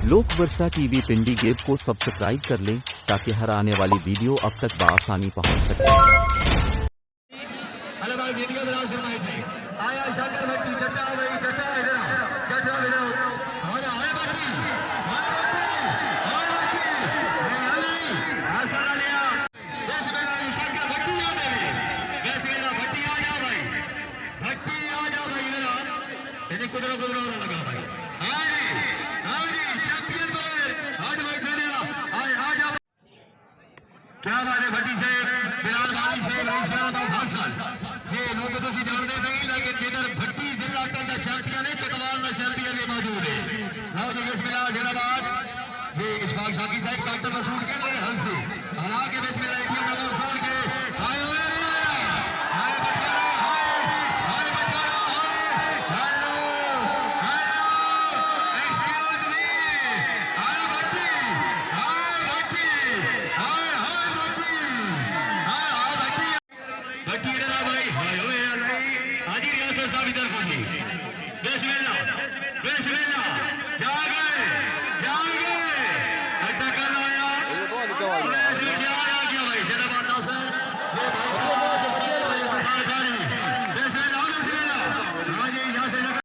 लोक वर्षा टीवी पिंडी गेब को सब्सक्राइब कर लें ताकि हर आने वाली वीडियो अब तक बआसानी पहुंच सके। क्या बात है भट्टी से बिलाल वाली से भाषण ये लोग तो जानते नहीं, लेकिन जिधर भट्टी जिला का चैंपियन है चकवाल में चैंपियन भी मौजूद है। लो जी बिस्मिल्लाह जिंदाबाद जी इशफाक शाकी साहब काउंटर में शूट कर रहे हैं से हालांकि बिस्मिल्लाह एटीएम नंबर खोल के हाय ओए हाय बचारा हाय बचारा हेलो एक्सक्यूज मी हाय भट्टी भाई हाय ओए हाजी रियासत साहब इधर पहुंची बिस्मिल्लाह बिस्मिल्लाह